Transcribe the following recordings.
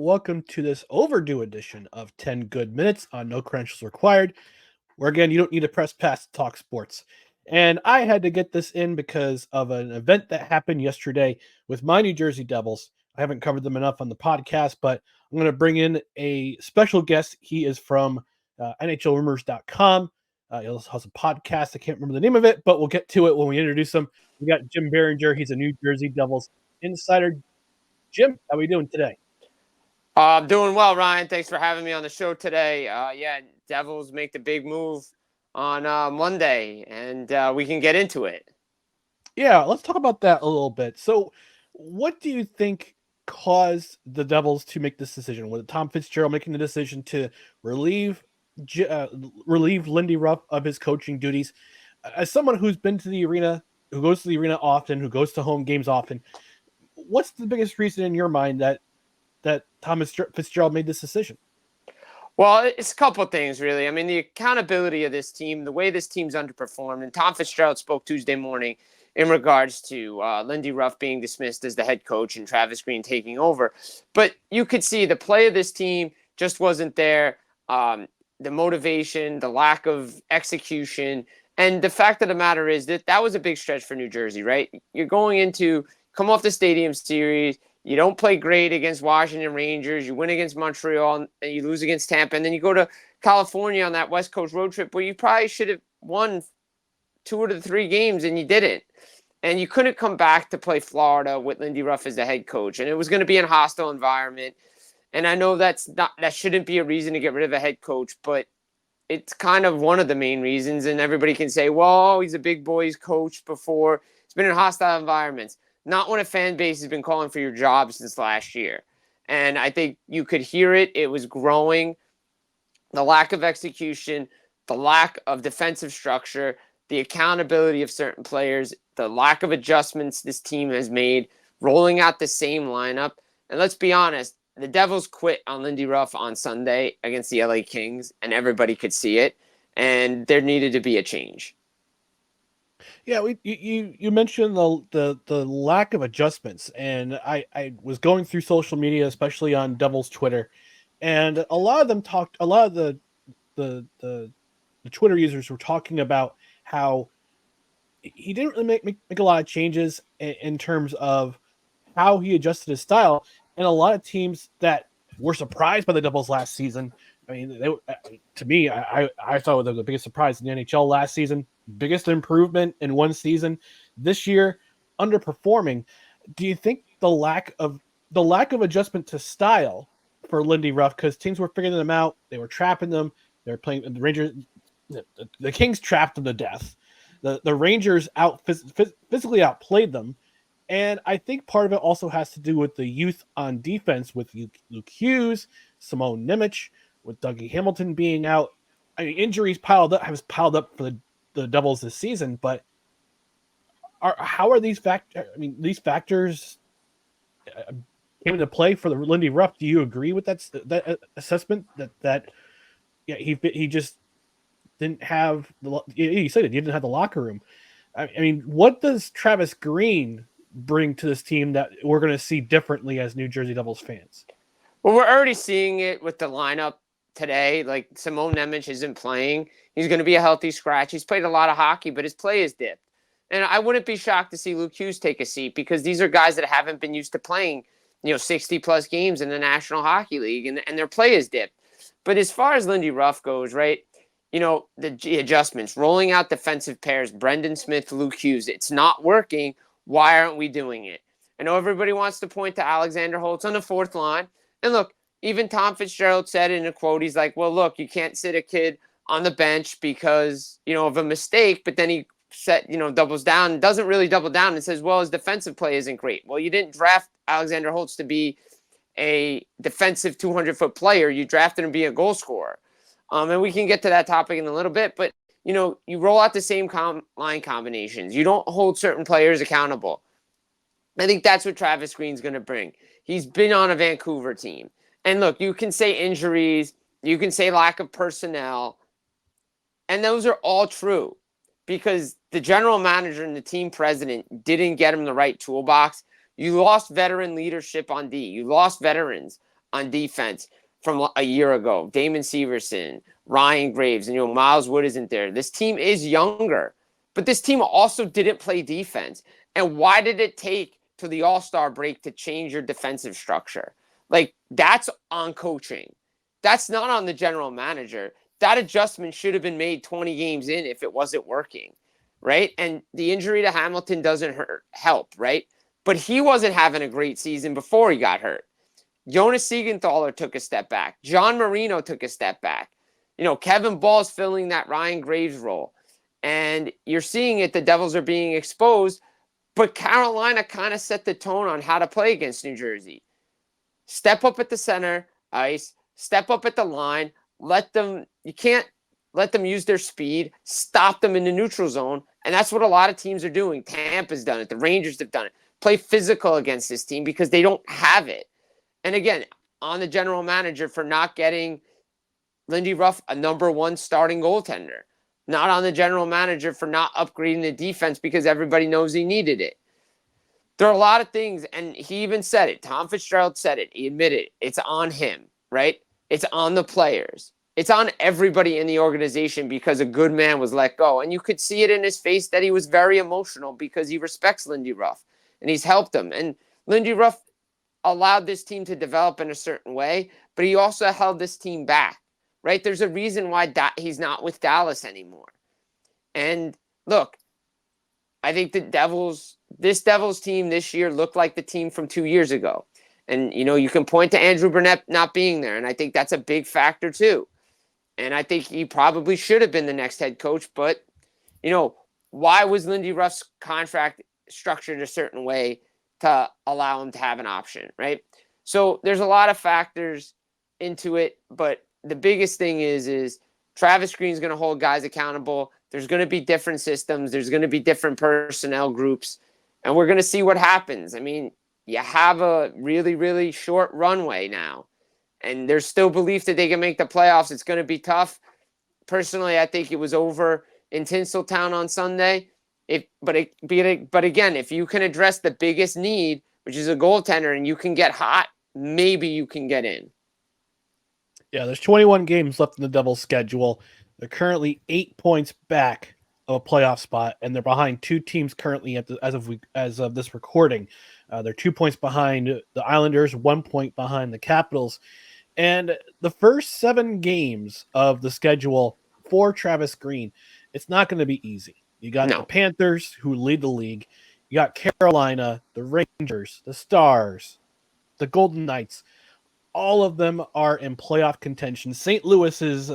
welcome to this overdue edition of 10 Good Minutes on No Credentials Required, where again, you don't need to press pass to talk sports. And I had to get this in because of an event that happened yesterday with my New Jersey Devils. I haven't covered them enough on the podcast, but I'm going to bring in a special guest. He is from NHLrumors.com. He also has a podcast. I can't remember the name of it, but we'll get to it when we introduce him. We got Jim Biringer. He's a New Jersey Devils insider. Jim, how are we doing today? I'm doing well, Ryan. Thanks for having me on the show today. Devils make the big move on Monday, and we can get into it. Yeah, let's talk about that a little bit. So, what do you think caused the Devils to make this decision? Was it Tom Fitzgerald making the decision to relieve Lindy Ruff of his coaching duties? As someone who's been to the arena, who goes to the arena often, who goes to home games often, what's the biggest reason in your mind that Thomas Fitzgerald made this decision? Well, it's a couple of things, really. I mean, the accountability of this team, the way this team's underperformed, and Tom Fitzgerald spoke Tuesday morning in regards to Lindy Ruff being dismissed as the head coach and Travis Green taking over. But you could see the play of this team just wasn't there. The motivation, the lack of execution, and the fact of the matter is that was a big stretch for New Jersey, right? You're going into come off the Stadium Series. You don't play great against Washington Rangers. You win against Montreal, and you lose against Tampa. And then you go to California on that West Coast road trip where you probably should have won 2 of the 3 games, and you didn't. And you couldn't come back to play Florida with Lindy Ruff as the head coach. And it was going to be in a hostile environment. And I know that shouldn't be a reason to get rid of a head coach, but it's kind of one of the main reasons. And everybody can say, well, he's a big boys coach before. He's been in hostile environments. Not when a fan base has been calling for your job since last year. And I think you could hear it. It was growing. The lack of execution, the lack of defensive structure, the accountability of certain players, the lack of adjustments this team has made, rolling out the same lineup. And let's be honest, the Devils quit on Lindy Ruff on Sunday against the LA Kings, and everybody could see it. And there needed to be a change. Yeah, you mentioned the lack of adjustments, and I was going through social media, especially on Devils Twitter, and a lot of the Twitter users were talking about how he didn't really make a lot of changes in terms of how he adjusted his style, and a lot of teams that were surprised by the Devils last season. I mean, to me, I thought it was the biggest surprise in the NHL last season, biggest improvement in one season. This year, underperforming. Do you think the lack of adjustment to style for Lindy Ruff, because teams were figuring them out, they were trapping them, they were playing the Rangers, the Kings trapped them to death. The Rangers physically outplayed them. And I think part of it also has to do with the youth on defense with Luke Hughes, Simone Nemec, with Dougie Hamilton being out. I mean, injuries piled up for the Devils this season, but how are these factors? I mean, these factors came into play for the Lindy Ruff. Do you agree with that assessment that he just didn't have you said it, he didn't have the locker room. I mean, what does Travis Green bring to this team that we're going to see differently as New Jersey Devils fans? Well, we're already seeing it with the lineup today. Like, Simone Nemec isn't playing. He's going to be a healthy scratch. He's played a lot of hockey, but his play is dipped. And I wouldn't be shocked to see Luke Hughes take a seat, because these are guys that haven't been used to playing, 60-plus games in the National Hockey League, and their play is dipped. But as far as Lindy Ruff goes, right, the adjustments, rolling out defensive pairs, Brendan Smith, Luke Hughes, it's not working. Why aren't we doing it? I know everybody wants to point to Alexander Holtz on the 4th line. And look, even Tom Fitzgerald said in a quote, he's like, well, look, you can't sit a kid on the bench because, of a mistake. But then he doubles down, doesn't really double down and says, well, his defensive play isn't great. Well, you didn't draft Alexander Holtz to be a defensive 200-foot player. You drafted him to be a goal scorer. And we can get to that topic in a little bit. But, you roll out the same line combinations. You don't hold certain players accountable. I think that's what Travis Green's going to bring. He's been on a Vancouver team. And look, you can say injuries, you can say lack of personnel, and those are all true because the general manager and the team president didn't get him the right toolbox. You lost veteran leadership on D. You lost veterans. on defense from a year ago. Damon Severson, Ryan Graves, and Miles Wood isn't there. This team is younger, but this team also didn't play defense. And why did it take to the All-Star break to change your defensive structure? Like, that's on coaching. That's not on the general manager. That adjustment should have been made 20 games in if it wasn't working, right? And the injury to Hamilton doesn't help, right? But he wasn't having a great season before he got hurt. Jonas Siegenthaler took a step back. John Marino took a step back. Kevin Ball's filling that Ryan Graves role. And you're seeing it, the Devils are being exposed, but Carolina kind of set the tone on how to play against New Jersey. Step up at the center ice, step up at the line, you can't let them use their speed, stop them in the neutral zone, and that's what a lot of teams are doing. Tampa's done it, the Rangers have done it. Play physical against this team because they don't have it. And again, on the general manager for not getting Lindy Ruff a number one starting goaltender. Not on the general manager for not upgrading the defense because everybody knows he needed it. There are a lot of things, and he even said it. Tom Fitzgerald said it. He admitted it. It's on him, right? It's on the players. It's on everybody in the organization because a good man was let go. And you could see it in his face that he was very emotional because he respects Lindy Ruff, and he's helped him. And Lindy Ruff allowed this team to develop in a certain way, but he also held this team back, right? There's a reason why he's not with Dallas anymore. And look, I think this Devils team this year looked like the team from 2 years ago. And, you can point to Andrew Burnett not being there, and I think that's a big factor too. And I think he probably should have been the next head coach, but, why was Lindy Ruff's contract structured a certain way to allow him to have an option, right? So there's a lot of factors into it, but the biggest thing is Travis Green's going to hold guys accountable. There's going to be different systems. There's going to be different personnel groups, and we're going to see what happens. I mean, you have a really, really short runway now, and there's still belief that they can make the playoffs. It's going to be tough. Personally, I think it was over in Tinseltown on Sunday. But again, if you can address the biggest need, which is a goaltender, and you can get hot, maybe you can get in. Yeah, there's 21 games left in the Devils' schedule. They're currently 8 points back of a playoff spot, and they're behind two teams currently as of this recording. They're 2 points behind the Islanders, 1 point behind the Capitals. And the first 7 games of the schedule for Travis Green, it's not going to be easy. You got the Panthers, who lead the league. You got Carolina, the Rangers, the Stars, the Golden Knights. All of them are in playoff contention. St. Louis is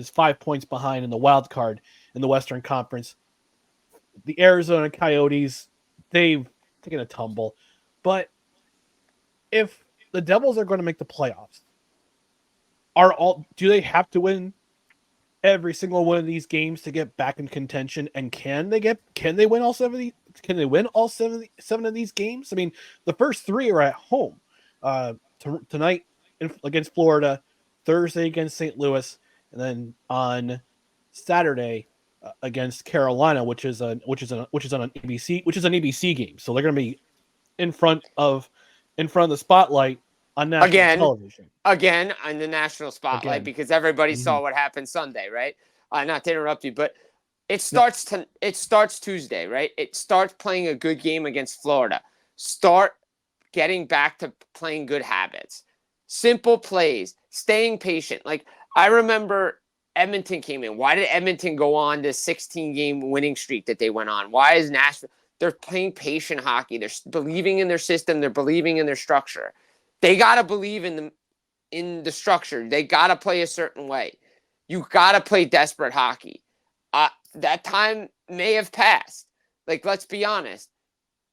5 points behind in the wild card in the Western Conference. The Arizona Coyotes, they've taken a tumble. But if the Devils are going to make the playoffs, do they have to win every single one of these games to get back in contention? And can they win all 7 of these games? I mean, the first 3 are at home. Tonight against Florida, Thursday against St. Louis, and then on Saturday against Carolina, which is an ABC game. So they're going to be in front of the spotlight on national television. Again, on the national spotlight, because everybody saw what happened Sunday, right? Not to interrupt you, but it starts Tuesday, right? It starts playing a good game against Florida. Start getting back to playing good habits. Simple plays, staying patient. Like, I remember Edmonton came in. Why did Edmonton go on this 16-game winning streak that they went on? Why is Nashville? They're playing patient hockey. They're believing in their system. They're believing in their structure. They got to believe in the structure. They got to play a certain way. You got to play desperate hockey. That time may have passed. Like, let's be honest.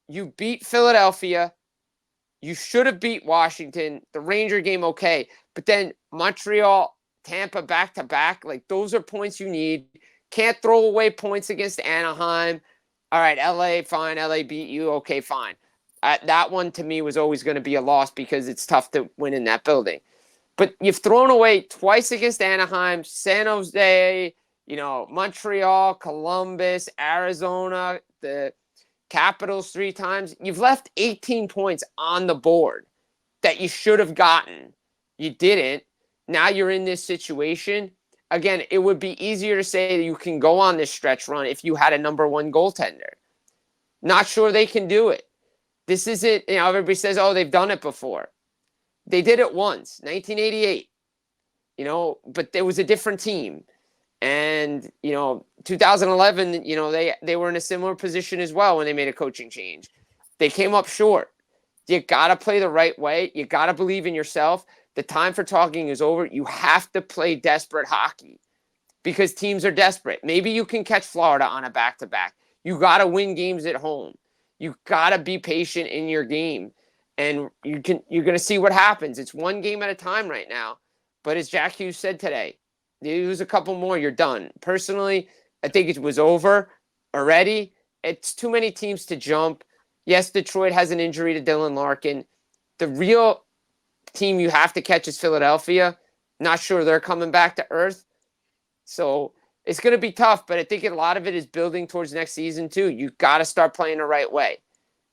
You beat Philadelphia. You should have beat Washington. The Ranger game, okay. But then Montreal, Tampa back-to-back. Like, those are points you need. Can't throw away points against Anaheim. All right, LA, fine. LA beat you. Okay, fine. That one, to me, was always going to be a loss because it's tough to win in that building. But you've thrown away twice against Anaheim, San Jose, Montreal, Columbus, Arizona, the Capitals 3 times. You've left 18 points on the board that you should have gotten. You didn't. Now you're in this situation. Again, it would be easier to say that you can go on this stretch run if you had a number one goaltender. Not sure they can do it. This isn't, everybody says, oh, they've done it before. They did it once, 1988, but it was a different team. And, 2011, they were in a similar position as well when they made a coaching change. They came up short. You got to play the right way. You got to believe in yourself. The time for talking is over. You have to play desperate hockey because teams are desperate. Maybe you can catch Florida on a back-to-back. You got to win games at home. You got to be patient in your game. And you're going to see what happens. It's one game at a time right now. But as Jack Hughes said today, you lose a couple more, you're done. Personally, I think it was over already. It's too many teams to jump. Yes, Detroit has an injury to Dylan Larkin. The real team you have to catch is Philadelphia. Not sure they're coming back to earth. So it's going to be tough, but I think a lot of it is building towards next season too. You got to start playing the right way.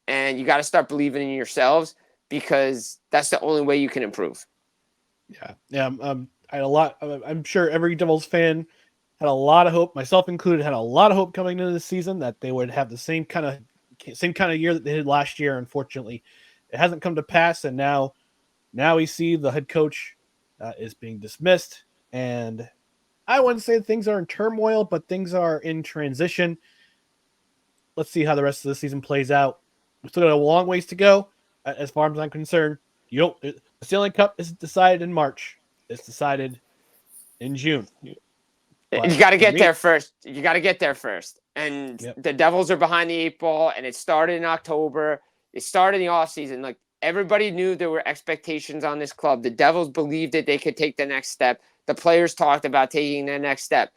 And you got to start believing in yourselves because that's the only way you can improve. Yeah. I had a lot. I'm sure every Devils fan had a lot of hope, myself included, had a lot of hope coming into this season that they would have the same kind of year that they did last year. Unfortunately, it hasn't come to pass, and now we see the head coach is being dismissed, and I wouldn't say things are in turmoil, but things are in transition. Let's see how the rest of the season plays out. We still got a long ways to go, as far as I'm concerned. The Stanley Cup is decided in March. It's decided in June. But you got to get there first. You got to get there first. And The Devils are behind the 8 ball, and it started in October. It started in the offseason. Like, everybody knew there were expectations on this club. The Devils believed that they could take the next step. The players talked about taking the next step.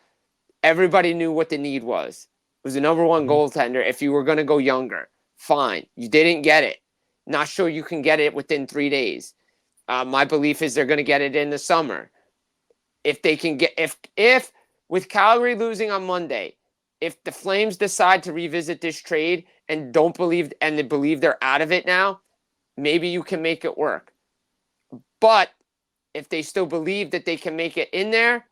Everybody knew what the need was. It was the number one goaltender. If you were going to go younger, fine. You didn't get it. Not sure you can get it within 3 days. My belief is they're going to get it in the summer. If they can get, if with Calgary losing on Monday, if the Flames decide to revisit this trade and they believe they're out of it now, maybe you can make it work. But if they still believe that they can make it in there,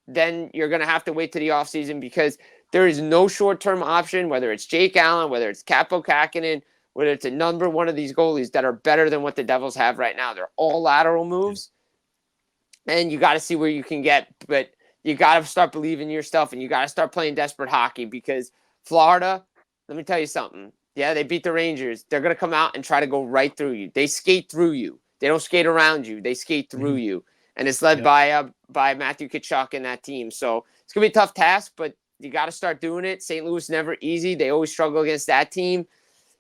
then you're going to have to wait to the offseason because there is no short-term option, whether it's Jake Allen, whether it's Kaapo Kähkönen, whether it's a number one of these goalies that are better than what the Devils have right now. They're all lateral moves. And you got to see where you can get. But you got to start believing in yourself, and you got to start playing desperate hockey because Florida, let me tell you something. Yeah, they beat the Rangers. They're going to come out and try to go right through you. They skate through you. They don't skate around you. They skate through you. And it's led by Matthew Tkachuk and that team. So it's going to be a tough task, but you got to start doing it. St. Louis never easy. They always struggle against that team.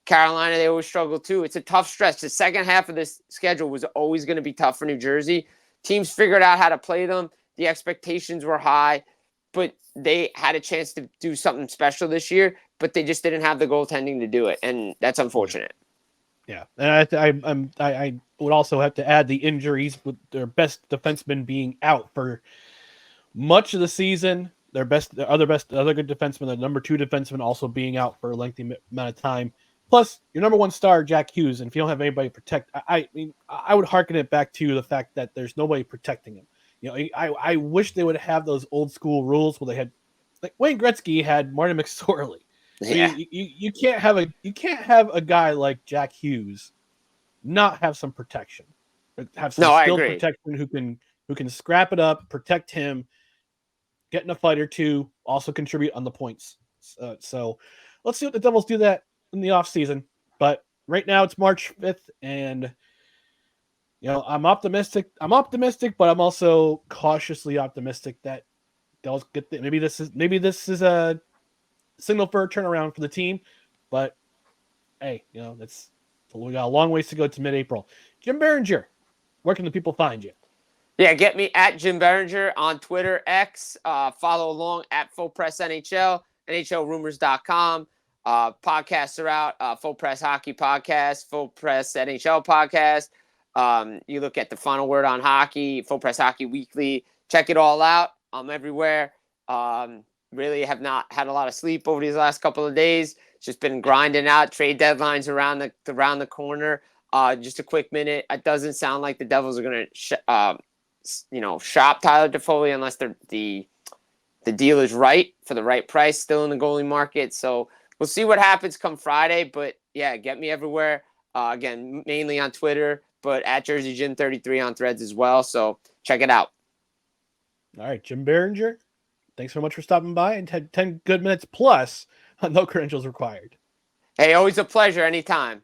Carolina, they always struggle too. It's a tough stretch. The second half of this schedule was always going to be tough for New Jersey. Teams figured out how to play them. The expectations were high, but they had a chance to do something special this year, but they just didn't have the goaltending to do it, and that's unfortunate. Yeah, and I would also have to add the injuries with their best defenseman being out for much of the season. Their other good defenseman, the number 2 defenseman, also being out for a lengthy amount of time. Plus, your number 1 star, Jack Hughes, and if you don't have anybody to protect, I mean, I would hearken it back to the fact that there's nobody protecting him. I wish they would have those old school rules where they had, like Wayne Gretzky had Martin McSorley. Yeah. You can't have a guy like Jack Hughes not have some protection. Have some skilled protection who can scrap it up, protect him, get in a fight or two, also contribute on the points. So let's see what the Devils do that in the offseason. But right now it's March 5th, and I'm optimistic, but I'm also cautiously optimistic that they'll get maybe this is a signal for a turnaround for the team. But hey, we got a long ways to go to mid-April. Jim Biringer, where can the people find you? Yeah, get me at Jim Biringer on Twitter, X. Follow along at Full Press NHL, NHLRumors.com. Podcasts are out. Full Press Hockey Podcast, Full Press NHL Podcast. You look at the Final Word on Hockey, Full Press Hockey Weekly. Check it all out. I'm everywhere. Really have not had a lot of sleep over these last couple of days. It's just been grinding out. Trade deadlines around the corner. Just a quick minute. It doesn't sound like the Devils are going to, shop Tyler Toffoli unless the deal is right for the right price still in the goalie market. So we'll see what happens come Friday. But, yeah, get me everywhere. Again, mainly on Twitter, but at Jersey Jim 33 on Threads as well. So check it out. All right, Jim Biringer, thanks so much for stopping by, and 10 good minutes plus, no credentials required. Hey, always a pleasure anytime.